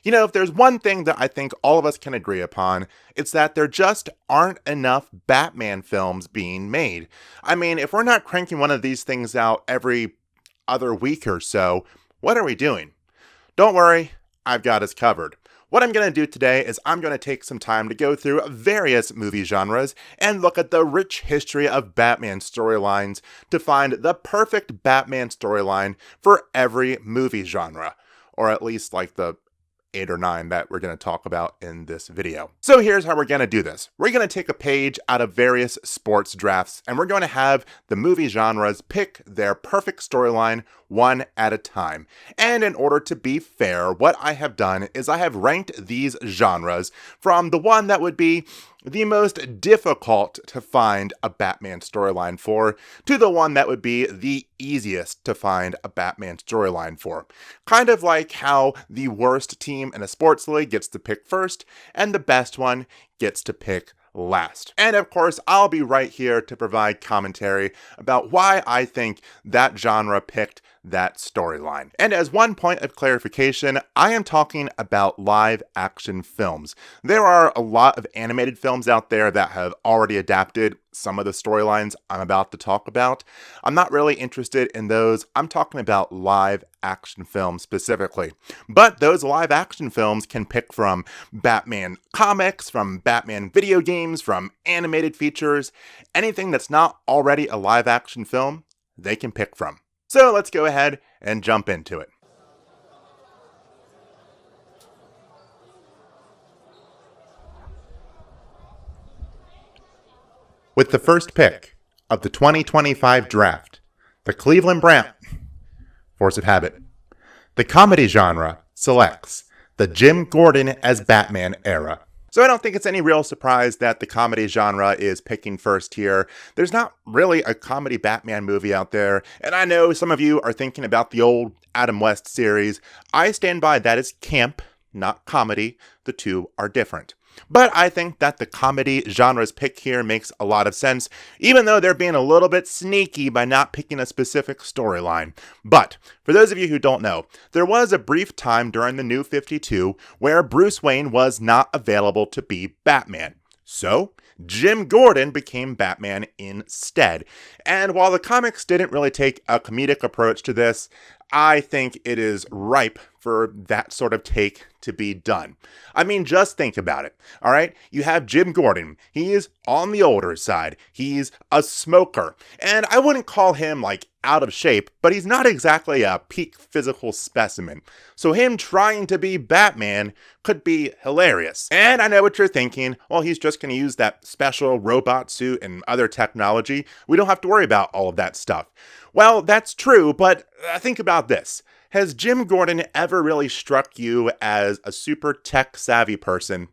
You know, if there's one thing that I think all of us can agree upon, it's that there just aren't enough Batman films being made. I mean, if we're not cranking one of these things out every other week or so, what are we doing? Don't worry, I've got us covered. What I'm going to do today is I'm going to take some time to go through various movie genres and look at the rich history of Batman storylines to find the perfect Batman storyline for every movie genre, or at least like the 8 or 9 that we're going to talk about in this video. So here's how we're going to do this. We're going to take a page out of various sports drafts and we're going to have the movie genres pick their perfect storyline one at a time. And in order to be fair, what I have done is I have ranked these genres from the one that would be the most difficult to find a Batman storyline for, to the one that would be the easiest to find a Batman storyline for. Kind of like how the worst team in a sports league gets to pick first, and the best one gets to pick last. And of course, I'll be right here to provide commentary about why I think that genre picked that storyline. And as one point of clarification, I am talking about live action films. There are a lot of animated films out there that have already adapted some of the storylines I'm about to talk about. I'm not really interested in those. I'm talking about live action films specifically. But those live action films can pick from Batman comics, from Batman video games, from animated features, anything that's not already a live action film, they can pick from. So let's go ahead and jump into it. With the first pick of the 2025 draft, the Cleveland Browns, force of habit, the comedy genre selects the Jim Gordon as Batman era. So I don't think it's any real surprise that the comedy genre is picking first here. There's not really a comedy Batman movie out there, and I know some of you are thinking about the old Adam West series. I stand by that as camp, not comedy. The two are different. But I think that the comedy genre's pick here makes a lot of sense, even though they're being a little bit sneaky by not picking a specific storyline. But, for those of you who don't know, there was a brief time during the New 52 where Bruce Wayne was not available to be Batman. So, Jim Gordon became Batman instead. And while the comics didn't really take a comedic approach to this, I think it is ripe for that sort of take to be done. I mean, just think about it, all right? You have Jim Gordon. He is on the older side. He's a smoker. And I wouldn't call him, like, out of shape, but he's not exactly a peak physical specimen. So him trying to be Batman could be hilarious. And I know what you're thinking. Well, he's just going to use that special robot suit and other technology. We don't have to worry about all of that stuff. Well, that's true, but think about this. Has Jim Gordon ever really struck you as a super tech-savvy person?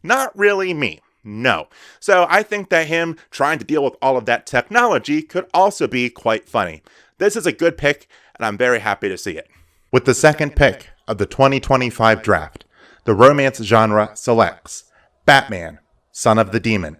Not really me. No. So I think that him trying to deal with all of that technology could also be quite funny. This is a good pick, and I'm very happy to see it. With the second pick of the 2025 draft, the romance genre selects Batman, Son of the Demon.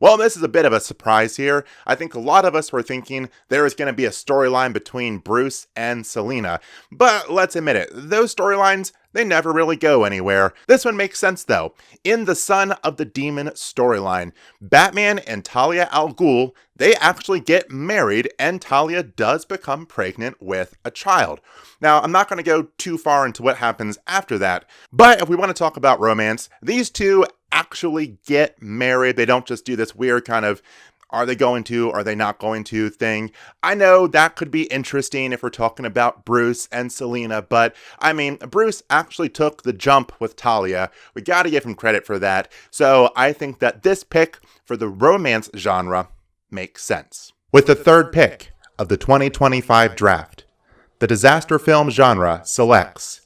Well, this is a bit of a surprise here. I think a lot of us were thinking there was going to be a storyline between Bruce and Selina. But let's admit it, those storylines, they never really go anywhere. This one makes sense though. In the Son of the Demon storyline, Batman and Talia al Ghul, they actually get married and Talia does become pregnant with a child. Now, I'm not going to go too far into what happens after that, but if we want to talk about romance, these two actually get married. They don't just do this weird kind of are they going to, are they not going to thing. I know that could be interesting if we're talking about Bruce and Selina, but I mean, Bruce actually took the jump with Talia. We got to give him credit for that. So I think that this pick for the romance genre makes sense. With the third pick of the 2025 draft, the disaster film genre selects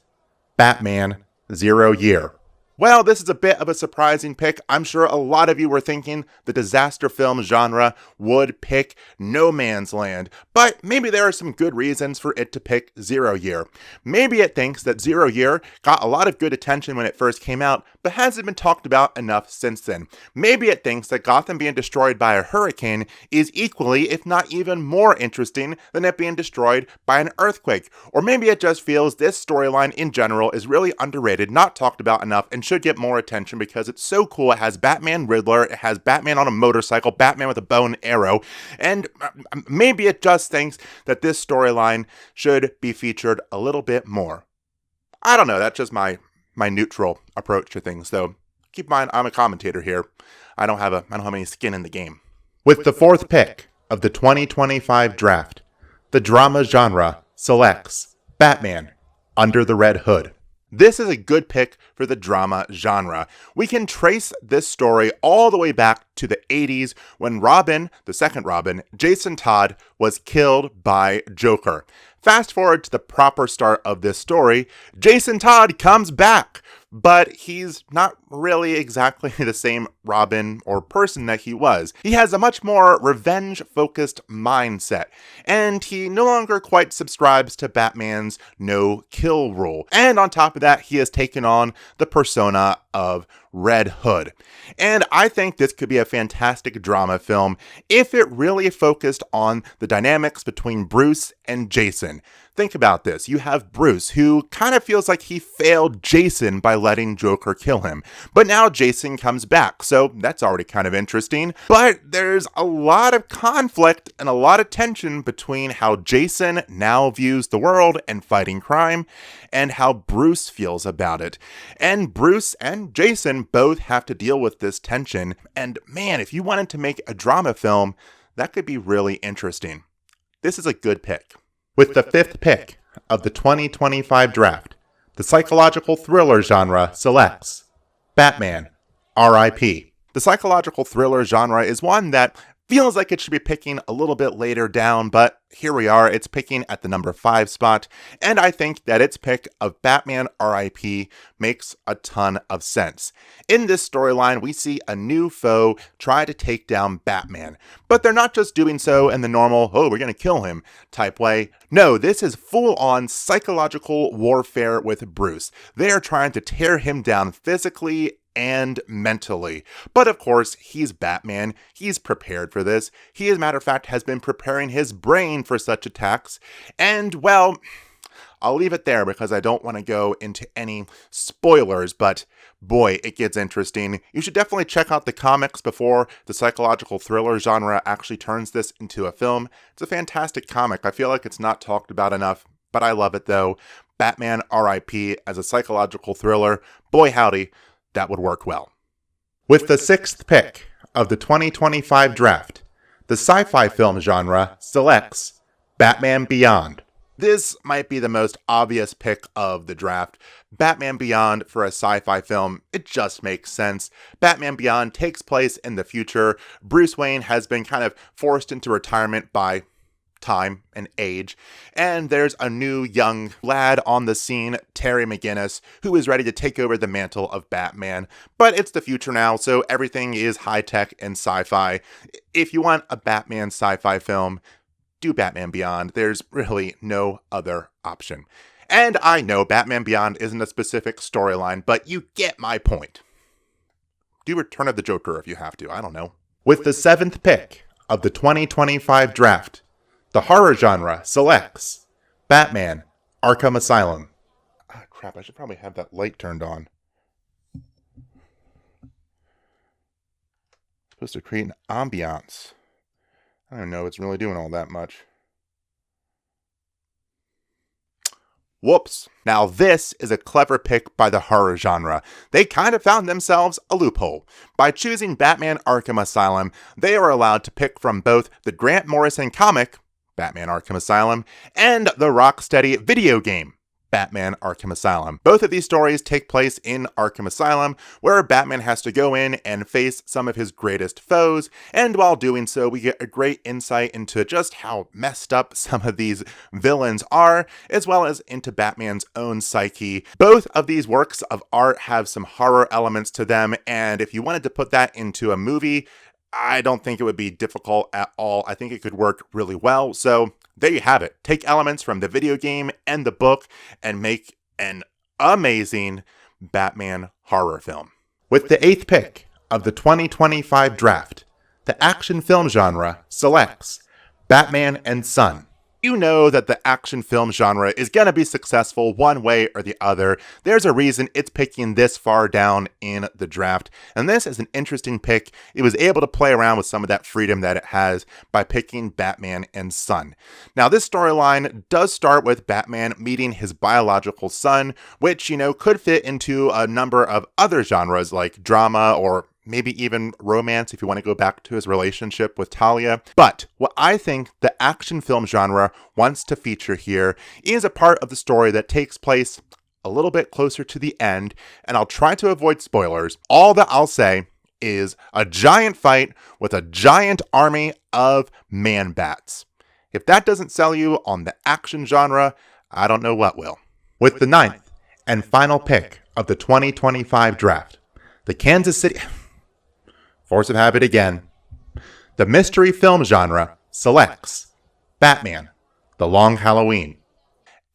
Batman 0 Year. Well, this is a bit of a surprising pick. I'm sure a lot of you were thinking the disaster film genre would pick No Man's Land, but maybe there are some good reasons for it to pick Zero Year. Maybe it thinks that Zero Year got a lot of good attention when it first came out, but hasn't been talked about enough since then. Maybe it thinks that Gotham being destroyed by a hurricane is equally, if not even more interesting than it being destroyed by an earthquake. Or maybe it just feels this storyline in general is really underrated, not talked about enough, and should get more attention because it's so cool. It has Batman Riddler, it has Batman on a motorcycle, Batman with a bow and arrow, and maybe it just thinks that this storyline should be featured a little bit more. I don't know, that's just my neutral approach to things, though. Keep in mind, I'm a commentator here. I don't have any skin in the game. With the fourth pick of the 2025 draft, the drama genre selects Batman Under the Red Hood. This is a good pick for the drama genre. We can trace this story all the way back to the 80s when Robin, the second Robin, Jason Todd, was killed by Joker. Fast forward to the proper start of this story, Jason Todd comes back, but he's not really exactly the same Robin or person that he was. He has a much more revenge-focused mindset, and he no longer quite subscribes to Batman's no-kill rule. And on top of that, he has taken on the persona of Red Hood. And I think this could be a fantastic drama film if it really focused on the dynamics between Bruce and Jason. Think about this. You have Bruce, who kind of feels like he failed Jason by letting Joker kill him. But now Jason comes back, so that's already kind of interesting. But there's a lot of conflict and a lot of tension between how Jason now views the world and fighting crime, and how Bruce feels about it. And Bruce and Jason both have to deal with this tension. And man, if you wanted to make a drama film, that could be really interesting. This is a good pick. With the fifth pick of the 2025 draft, the psychological thriller genre selects Batman, R.I.P. The psychological thriller genre is one that feels like it should be picking a little bit later down, but here we are, it's picking at the number 5 spot, and I think that its pick of Batman R.I.P. makes a ton of sense. In this storyline, we see a new foe try to take down Batman, but they're not just doing so in the normal, oh, we're gonna kill him type way. No, this is full-on psychological warfare with Bruce. They are trying to tear him down physically and mentally. But of course, he's Batman. He's prepared for this. He, as a matter of fact, has been preparing his brain for such attacks. And, well, I'll leave it there because I don't want to go into any spoilers, but boy, it gets interesting. You should definitely check out the comics before the psychological thriller genre actually turns this into a film. It's a fantastic comic. I feel like it's not talked about enough, but I love it though. Batman R.I.P. as a psychological thriller. Boy howdy, that would work well. With the sixth pick of the 2025 draft, the sci-fi film genre selects Batman Beyond. This might be the most obvious pick of the draft. Batman Beyond for a sci-fi film, it just makes sense. Batman Beyond takes place in the future. Bruce Wayne has been kind of forced into retirement by time and age, and there's a new young lad on the scene, Terry McGinnis, who is ready to take over the mantle of Batman. But it's the future now, so everything is high-tech and sci-fi. If you want a Batman sci-fi film, do Batman Beyond. There's really no other option. And I know Batman Beyond isn't a specific storyline, but you get my point. Do Return of the Joker if you have to, I don't know. With the seventh pick of the 2025 draft, the horror genre selects Batman, Arkham Asylum. Ah, crap, I should probably have that light turned on. It's supposed to create an ambiance. I don't know, it's really doing all that much. Whoops. Now this is a clever pick by the horror genre. They kind of found themselves a loophole. By choosing Batman Arkham Asylum, they are allowed to pick from both the Grant Morrison comic, Batman Arkham Asylum, and the Rocksteady video game, Batman Arkham Asylum. Both of these stories take place in Arkham Asylum, where Batman has to go in and face some of his greatest foes, and while doing so, we get a great insight into just how messed up some of these villains are, as well as into Batman's own psyche. Both of these works of art have some horror elements to them, and if you wanted to put that into a movie, I don't think it would be difficult at all. I think it could work really well. So there you have it. Take elements from the video game and the book and make an amazing Batman horror film. With the 8th pick of the 2025 draft, the action film genre selects Batman and Son. You know that the action film genre is going to be successful one way or the other. There's a reason it's picking this far down in the draft, and this is an interesting pick. It was able to play around with some of that freedom that it has by picking Batman and Son. Now, this storyline does start with Batman meeting his biological son, which, could fit into a number of other genres like drama or maybe even romance if you want to go back to his relationship with Talia. But what I think the action film genre wants to feature here is a part of the story that takes place a little bit closer to the end, and I'll try to avoid spoilers. All that I'll say is a giant fight with a giant army of man-bats. If that doesn't sell you on the action genre, I don't know what will. With the 9th and final pick of the 2025 draft, the Kansas City... Force of habit again. The mystery film genre selects Batman, The Long Halloween.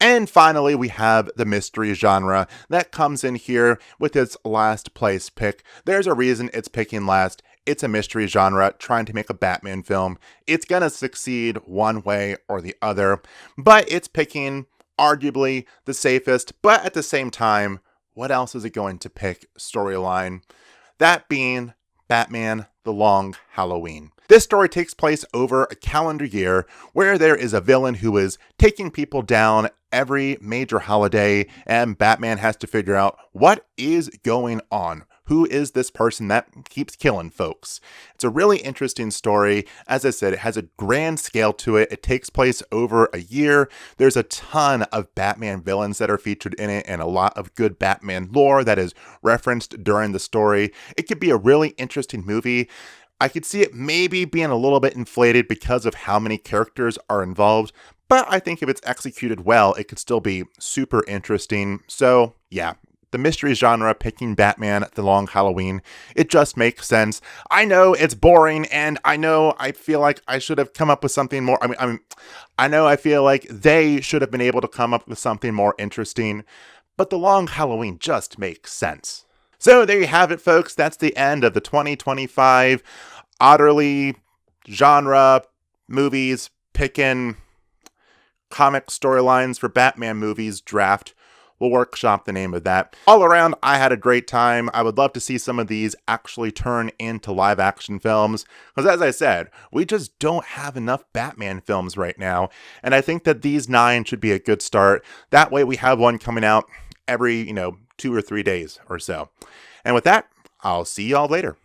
And finally, we have the mystery genre that comes in here with its last place pick. There's a reason it's picking last. It's a mystery genre trying to make a Batman film. It's going to succeed one way or the other, but it's picking arguably the safest, but at the same time, what else is it going to pick storyline? That being Batman, The Long Halloween. This story takes place over a calendar year where there is a villain who is taking people down every major holiday, and Batman has to figure out what is going on. Who is this person that keeps killing folks? It's a really interesting story. As I said, it has a grand scale to it. It takes place over a year. There's a ton of Batman villains that are featured in it and a lot of good Batman lore that is referenced during the story. It could be a really interesting movie. I could see it maybe being a little bit inflated because of how many characters are involved, but I think if it's executed well, it could still be super interesting. So yeah, the mystery genre picking Batman, The Long Halloween, it just makes sense. I know it's boring, and I know I feel like I should have come up with something more. I know I feel like they should have been able to come up with something more interesting, but The Long Halloween just makes sense. So there you have it, folks. That's the end of the 2025 utterly genre movies picking comic storylines for Batman movies draft. We'll workshop the name of that. All around, I had a great time. I would love to see some of these actually turn into live action films. Because as I said, we just don't have enough Batman films right now. And I think that these 9 should be a good start. That way we have one coming out every, 2 or 3 days or so. And with that, I'll see y'all later.